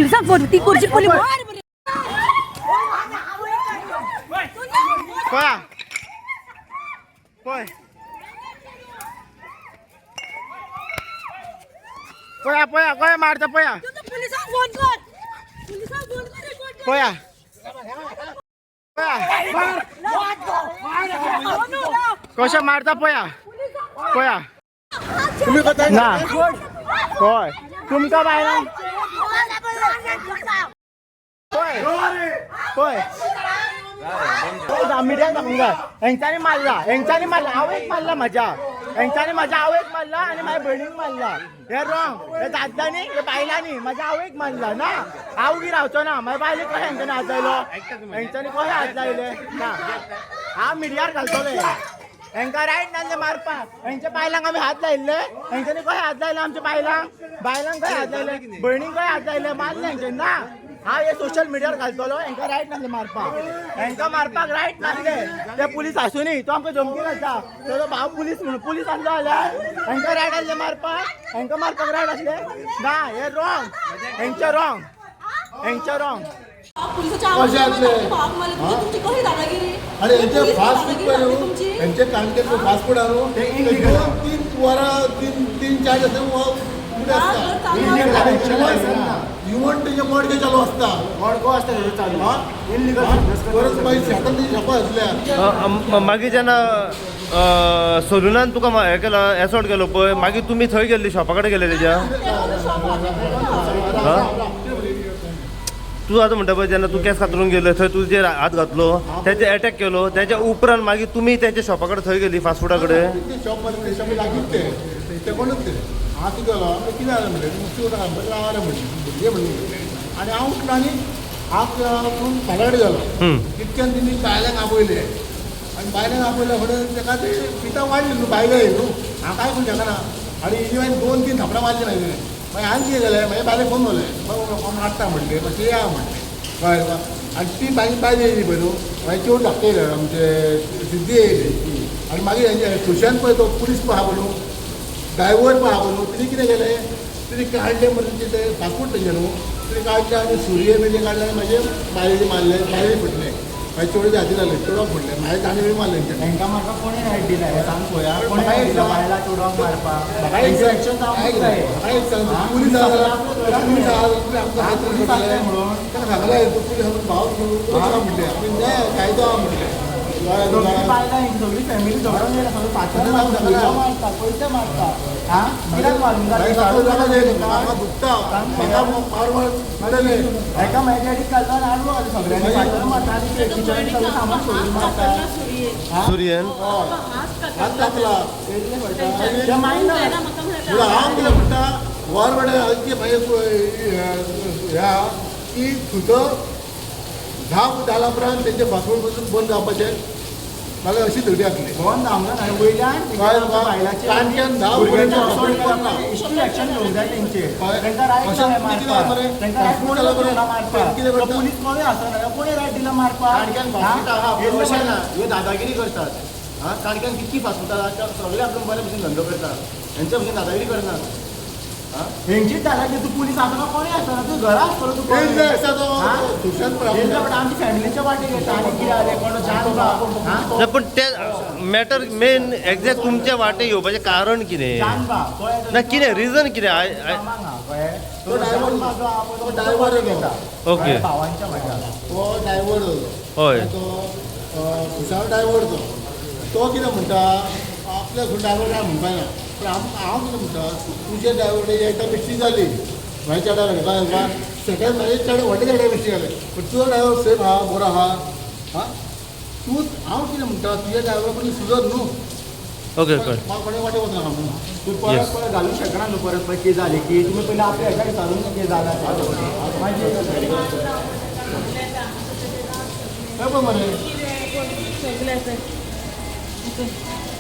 पुलिसांक फोन ती खुर्ची पोली मार पळा पळय पळया पळया पळया मारता पळया पुलिसांक फोन कर पुलिसांक फोन कर पळया पळया कशा मारता पळया पळया तुम्ही कथा ना होय तुमका बायला होय होय मीडिया दाखवूंगा हेंच्यानी मारला आवयक मारला माझ्या हेंच्यानी माझ्या आवयक मारला आणि माझ्या बहिणीक मारला हे रॉंग हे दादांनी हे बायलांनी माझ्या आवयक मारला ना हांव बी रावचो ना माझ्या बायलेक कशें हेंच्यानी हात लायलो हेंच्यानी कशें हात लायले ना हांव मिडियार घालतले हेंका रायट नासले मारपाक हेंच्या बायलांक आमी हात लायिल्ले हेंच्यानी कशें हात लायले आमच्या बायलांक कशें हात लायले भयणीक कशें हात लायले मारले हेंच्यानी ना हांव हे सोशल मिडियार घालतलो हेंका रायट नासले मारपाक हेंका मारपाक रायट नासले ते पुलीस आसूनी तो आमकां धमकी घालता तो भाव पुलीस म्हणून पुलीस आसलो जाल्यार हेंका रायट आसले मारपाक हेंका मारपाक रायट आसले ना हे रॉंग हेंचे रॉंग अरे यांचे फास्ट फूड यांचे कांदे फास्ट फूड आणू तीन वरां तीन चार इव्हन त्याचे मडके चालू असता मडको असता चालू परत मागीर शेतान ती शॉपां आसल्या मागीर जेन्ना सलुनान तुका हे केला एसॉल्ट केलो पळय मागीर तुमी थंय गेल्ली शॉपा कडेन गेले तेज्या तू आतां म्हणटा पळय जेन्ना तू केस कातरून गेले थंय तुजेर हात घातलो तेचे अटॅक केलो तेच्या उपरांत मागीर तुमी तेंच्या शॉपा कडेन थंय गेली फास्ट फुडा कडेन शॉप लागींच ते कोणूच ते हात गेलो कितें जालें म्हणलें नुस्तें उदक रावले भुरगे म्हणले आनी हांव उठलो आनी हात करून फाल्या कडेन गेलो तितक्यान तेणी बायलांक आपयले आनी बायलांक आपयले फुडें ताका ते पिता वाडली न्हू बायलो न्हू हांव कांय करूं शकना आनी इवन 2-3 थापडां मारली मागीर मागीर हांवें कितें केलें मागीर बायलेक फोन केलें कोण मारता म्हणलें मातशें या म्हणलें कळ्ळें तुका आनी ती बायल येयली पळय न्हू मागीर चेवून धाकटे आमचे सिद्धी येयली आनी मागीर हेंचे सुशांत पळय तो पुलीस पळय आहा न्हू ड्रायव्हर पळय आहा न्हू तिणी कितें केलें तिणी काडलें म्हणजे ते पासपोर्ट तेंचे न्हू तिणी काडलें आनी सुरये बी काडले आनी म्हाजे बायलेचे मारले बायले फुटले मागीर चेडूचे हाती जाले चेडवाक फुटले मागीर ताणें बी मारले हेंका मारपाक कोणी रायट दिला हे सांग पळया कोणी रायट दिला बायला चेडवाक मारपाक एक्शन पुलीस म्हणून ताका सांगलें पुलीस भाव म्हणले कायदो म्हणले सगळी फॅमिली झगडून गेला सगळी पाचशे मारता पयशे मारता हा कित्याक मारून एका मॅजॅडीक घालता आनी आडवो घालता सगळ्यांनी पाचशे मारता आनी किचनान सगळें सामान सोडून मारता सुरयेन हात टाकला हांव कितें म्हणटा गव्हर्मेंट ह्या की सुद्दां 10 जाला उपरांत तेंचे पासपोर्ट पासून बंद जावपाचें नाल्यार अशी धडी आसली बंद जावना ना वयल्यान काणक्यान 10 भुरग्यांचे पासपोर्ट बंद ना हिस्ट्री एक्शन घेवंक जाय तेंचे तेंका रायट ना मारपाक तेंका रायट कोणी दिला मारपाक पुलीस कोणी आसना कोणी रायट दिला मारपाक काणक्यान पासपोर्ट आहा तशें ना ह्यो दादागिरी करतात हां काणक्यान कितकी पासपोर्ट आहा सगळे आपलो बरे भशेन धंदो करतात हेंच्या भशेन दादागिरी करनात हेंचीच दादागिरी तूं पुलीस आसना कोणी आसना तूं घरा आसतलो तूं आमची फॅमिलीच्या वाटेक येता आनी कितें जालें कोण जान ना पण ते मॅटर मेन एक्झॅक्ट तुमच्या वाटे येवपाचें कारण कितें ना कितें रिजन कितें ड्रायव्हर घेता ओके भावांच्या म्हज्या तो ड्रायव्हर हय तो खुशाल ड्रायव्हर तो कितें म्हणटा आपल्या ड्रायव्हर काय म्हणपाक ना पण हांव कितें म्हणटा तुजे ड्रायव्हर एकदा मिस्टेक जाली म्हाज्या ड्रायव्हर सेकंड म्हाजे व्हडले चेड्या मिस्टेक जाले पूण तुजो ड्रायव्हर सेफ आहा बरो आहा हां तूं हांव कितें म्हणटा तुजे ड्रायव्हर पण सुदर न्हू ओके कोणे वाटे वचना हांव तूं परत परत घालूंक शकना न्हू परत परत कितें जालें की तुमी पयलीं आपल्या हेका विचारून कितें जालां मागीर मरे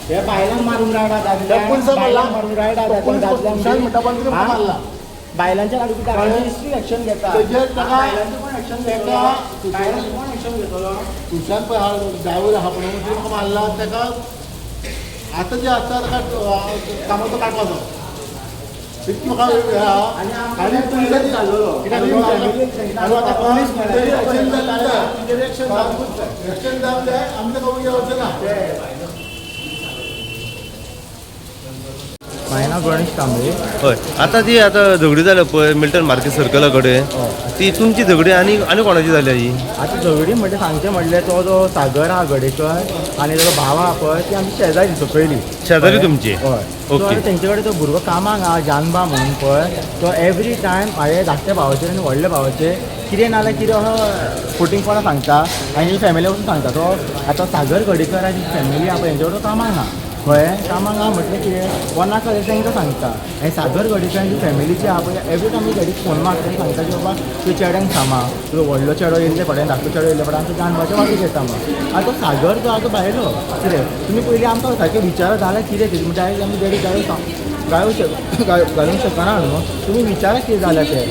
हे बायलांक मारून रायडा मारून रायडा मारला बायलांच्या गाडीची हिस्ट्री एक्शन घेता बायलांचे कोण एक्शन घेता बायलांचे कोण एक्शन घेतलो तुशान पळय हा ड्रायव्हर आहा पळय म्हाका मारला ताका आतां जे आसता ताका कामाचो काडपाचो इतकी म्हाका वेळ आहा आनी पुलिसांनी आनी आतां पुलीस म्हणटरी एक्शन जाल्लें एक्शन जावंक जाय आमच्या गांवांक येवचें ना मायना गणेश कांबळे हय आता झगडी जाल्या पळय मिल्टन मार्केट सर्कला कडेन ती तुमची झगडी आनी कोणाची जाल्या ही आतां झगडी म्हणजे सांगचें म्हणल्यार तो जो सागर आहा गडेकर आनी ताचो भाव आहा पळय ती आमची शेजारी सकयली शेजारी तुमची हय ओके. सो तेंचे कडेन तो भुरगो कामाक आहा जानबा म्हणून पळय तो एवरी टायम हांवें धाकट्या भावाचेर आनी व्हडल्या भावाचेर कितें नाल्यार कितें असो फोटींग कोणा सांगता आनी फॅमिली वचून सांगता तो आतां सागर गडेकर आनी फॅमिली आहा पळय तेंचे कडेन तो कामाक आहा खंय कामाक आहा म्हटलें कितें वना तांकां सांगता आनी सागर गडेकर फॅमिलीची आहा पळय एवरी टायम मी घडीक फोन मारता आनी सांगता की बाबा तुज्या चेड्यांक थांबा तुजो व्हडलो चेडो येयल्ले फाटल्यान धाकटो चेडो येयल्ले फाटल्यान आमच्या जानबाच्या वाटेक येता मग आतां तो सागर जो आहा तो भायलो कितें तुमी पयलीं आमकां सारकें विचारा जाल्यार कितें तें तुमी डायरेक्ट आमी गाडी घालूंक शकना न्हू तुमी विचारा कितें जाल्यार तें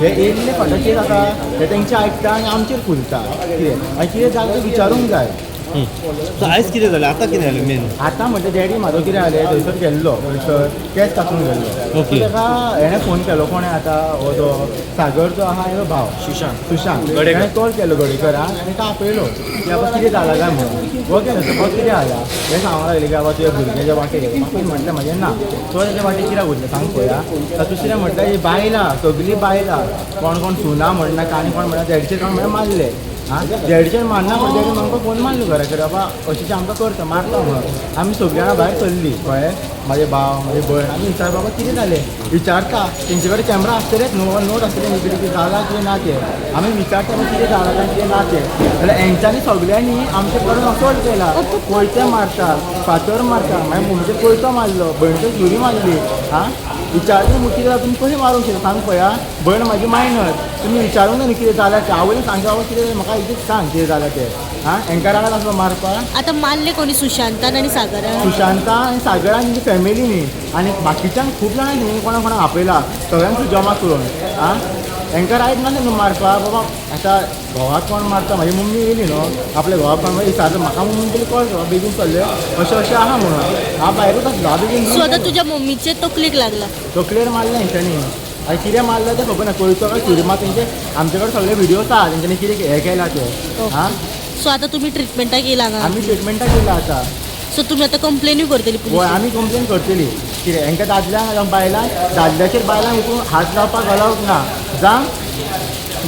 हे येयल्ले फाटल्यान कितें जाता हे तेंचे आयकता आनी आमचेर फुलता कितें आनी कितें जाता तें विचारूंक जाय सो आयज कितें जालें आतां कितें जालें मेन आतां म्हणजे डॅडी म्हाजो कितें जालें थंयसर गेल्लो थंयसर केस कापूंक गेल्लो ओके. ताका हेणें फोन केलो कोणें आतां हो जो सागर जो आहा हेजो भाव सुशांत गडेकर. ताणें कॉल केलो गडेकराक आनी ताका आपयलो की बाबा कितें जालां काय म्हणून हो गेलो सपोज कितें जालां हें सांगूंक लागलें की बाबा तुज्या भुरग्याच्या वाटेक येता म्हाका म्हटलें म्हजें ना तो तेच्या वाटेक कित्याक वयतलें सांग पळया दुसरें म्हटलें ही बायलां सगळीं बायलां कोण कोण सुना म्हणना आनी कोण म्हणना डॅडीचेर कोण म्हणल्यार मारले हां डॅडीचेर मारना पण डॅडी म्हाका फोन मारलो घरा कडेन बाबा अशें आमकां करता मारता म्हणून आमी सगळीं जाणां भायर सरलीं कळ्ळें म्हाजे भाव म्हाजी भयण आमी विचार बाबा कितें जालें विचारता तेंचे कडेन कॅमेरा आसतलेच न्हू नोट आसतलें न्ही कितें जालां कितें ना तें आमी विचारता मागीर कितें जालां काय कितें ना तें जाल्यार हेंच्यांनी सगळ्यांनी आमचे कडेन असोल्ट केला कोयते मारता फातर मारता मागीर मम्मीचेर कोयतो मारलो भयणीचेर सुरी मारली हां विचारता मुठी जाल्यार तुमी कशें मारूंक शकता सांग पळया भयण म्हाजी मायनर तुमी विचारूंक ना न्ही कितें जाल्यार तें आवयन सांगता बाबा कितें म्हाका इतलें सांग कितें जाल्यार तें हां हेंकां रागात आसलो मारपाक आता मारले कोणी सुशांतान आणि सागरान सुशांता आनी सागरान तेंची फॅमिली न्ही आनी बाकीच्यांक खूब जाणांक न्ही कोणा कोणाक आपयला सगळ्यांक जमा करून आं हेंकां रायट नासलें न्हू मारपाक बाबा आतां घोवाक कोण मारता म्हाजी मम्मी येयली न्हू आपल्या घोवाक कोण विचारता म्हाका मम्मी तरी कळ्ळो बाबा बेगीन चल्ले अशें अशें आहा म्हणून हांव भायरूच आसलो हांव बेगीन सो आता तुझ्या मम्मीचे तकलेक लागला तकलेर मारलें हेंच्यांनी आनी कितें मारलें तें खबर ना कोयतो काय सुरी मार तेंचे आमचे कडेन सगळे विडियोज आहा तेंच्यांनी कितें हें केलां तें हां सो आता तुम्ही ट्रिटमेंटाक येयला हांगा आमी ट्रिटमेंटाक गेला आतां सो तुम्ही आता कंप्लेनूय करतली हय पुलीस आमी कंप्लेन करतली कितें हेंकां दादल्यांक बायलांक दादल्याचेर बायलांक उठून हात लावपाक अलावड ना जावं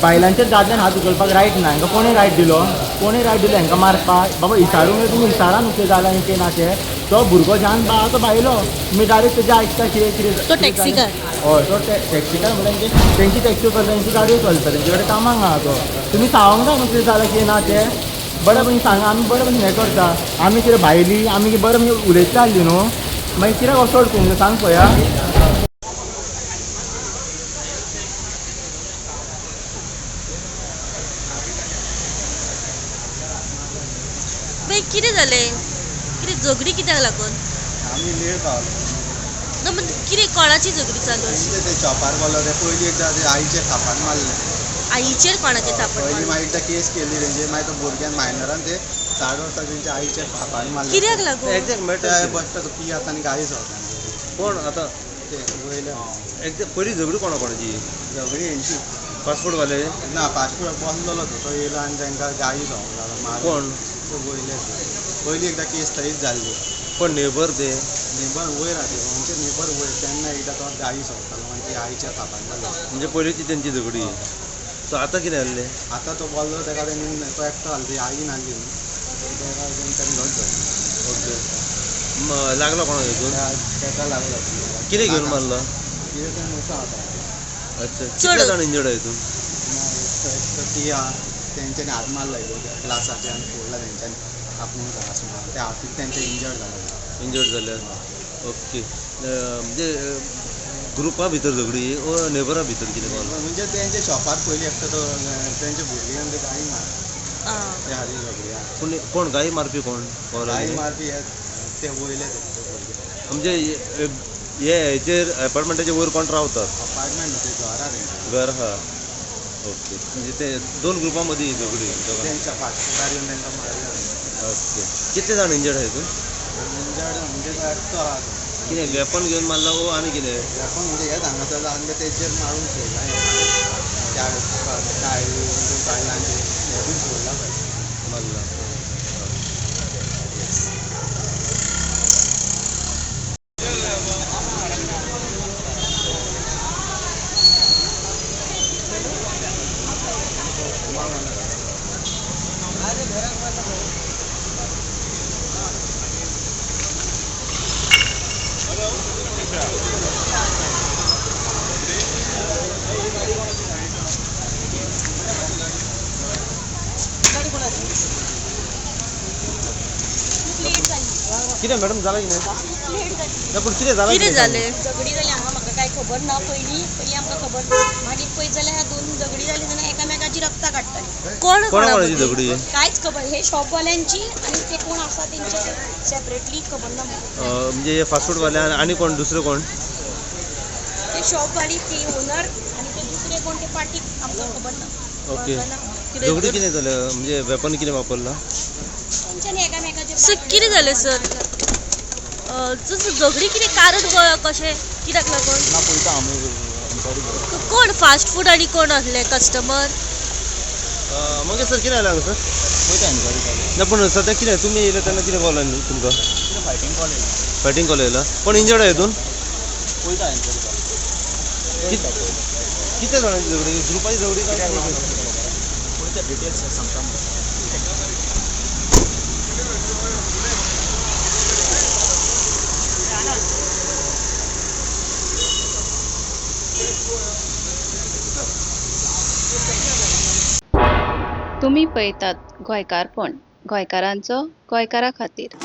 बायलांचेर दादल्यान हात उखलपाक रायट ना हेंकां कोणें रायट दिलो हेंकां मारपाक बाबा विचारूंक तुमी विचारा न्हू कितें जालां आनी कितें ना तें तो भुरगो जान बा तो भायलो तुमी डायरेक्ट तेजें आयकता कितें कितें तो टॅक्सीकार हय तो टॅक्सीकार म्हणल्यार तेंची टॅक्सी चलता तेंची गाडयो चलता तेंचे कडेन कामाक आहा तो तुमी सांगूंक ना न्हू कितें जालां कितें ना तें बरें भशेन सांगा आमी बरें भशेन हें करता आमी कितें भायली आमी बरें भशेन उलयतली आसली न्हू मागीर कित्याक असोड करूंक सांग पळया मागीर कितें जालें कितें झगडी कित्याक लागून आम्ही लेट पावलो ना म्हणजे कितें कोणाची झगडी चालू अशी ते चॉपार बोलो ते पयलीं एकदां ते आईचे थापान मारले आईचेर कोणाचे थापड पयलीं मारले? मागीर एकदां केस केल्ली तेंचे मागीर तो भुरग्यान मायनरान ते 4 वर्सां तेंच्या आईचे थापान मारले कित्याक लागून एक्झॅक्ट ते मॅटर बसता तो पी आसा आनी गाडी चलता कोण आतां ते वयले एक्झॅक्ट पयली झगडी कोणाची झगडी हेंची पासपोर्ट वाले ना पासपोर्ट बसलेलो तो येयलो आनी तांकां गाडी जावंक लागलो मार कोण तो वयले पयलीं एकदां केस थंयच जाल्ली कोण नेबर ते नेबर वयर आसले आमचे नेबर वयर तेन्ना एकदां तो गाडी चलतालो मागीर ती आईच्या थापान जालो म्हणजे पयलीची तेंची झगडी सो आतां कितें जाल्लें आतां तो बोल्लो तेका तेणी तो एकटो आसलो ती आईन आसली न्ही तेका तेंच्यांनी लॉट धरलो ओके लागलो कोणाक हितून तेका लागलो कितें घेवन मारलो कितें तें नुसतं आसा अच्छा कितले जाण इंजर्ड आहे हितून ती तेंच्यांनी हात मारला ग्लासाचे आनी फोडला तेंच्यांनी आपूण ग्लास मारला त्या हातीक तेंचे इंजर्ड जाला इंजर्ड जाल्यार ओके म्हणजे ग्रुपा भितर झगडी ओ नेबरा भितर कितें मारलो म्हणजे तेंचे शॉपार पयलीं एकटो तो तेंचे भुरग्यान ते गाई मार आं. ते हाली झगडी आहा. पूण कोण गाई मारपी कोण गाई मारपी ते वयले ते भुरगे म्हणजे हे हेचेर अपार्टमेंटाच्या वयर कोण रावतात अपार्टमेंट ते घरा तेंचे घर हा ओके म्हणजे ते दोन ग्रुपां मदीं ही झगडी दोगां. तेंच्या फाटल्यान येवन तेंकां मारले ओके कितले जाण इंजर्ड आहे हितून इंजर्ड म्हणजे तो एकटो आहा तो. कितें वेपन घेवन मारला ओ आनी कितें आपण म्हणजे हे हांगासर जावन तेचेर मारून सोडला त्या बायलांचे हे बीन सोडला मारला कितें मॅडम जाला कितें ना पूण कितें जाला कितें जालें झगडी जाली हांगा म्हाका कांय खबर ना पयलीं आमकां खबर मागीर पळयत जाल्यार ह्या दोन झगडी जाली जाल्यार एकामेकाची रक्तां काडटाली कोण कोणाची कोणाची झगडी कांयच खबर हे शॉपवाल्यांची आनी ते कोण आसा तेंचे सेपरेटली खबर ना म्हाका. म्हणजे हे फास्ट फूडवाले आनी कोण दुसरे कोण ते शॉपवाली ती ओनर आनी ते दुसरे कोण ते पार्टीक आमकां खबर ना. ओके कळना. झगडी कितें जालें म्हणजे वेपन कितें वापरला तेंच्यांनी एकामेकाचे सर कितें जालें सर झगडी कितें कारण कशें कित्याक लागून कोण फास्ट फूड आनी कोण आसले कस्टमर मग सर कितें जालें हांगा सर ना पूण सद्या कितें तुमी येयले तेन्ना कितें कॉल आनी तुमकां फायटींग कॉल येयला कोण इंजर्ड हितून कितले जाणांची झगडी ग्रुपाची झगडी काय तुम्ही पळयतात गोंयकारपण गोंयकारांचो गोंयकारा खातीर.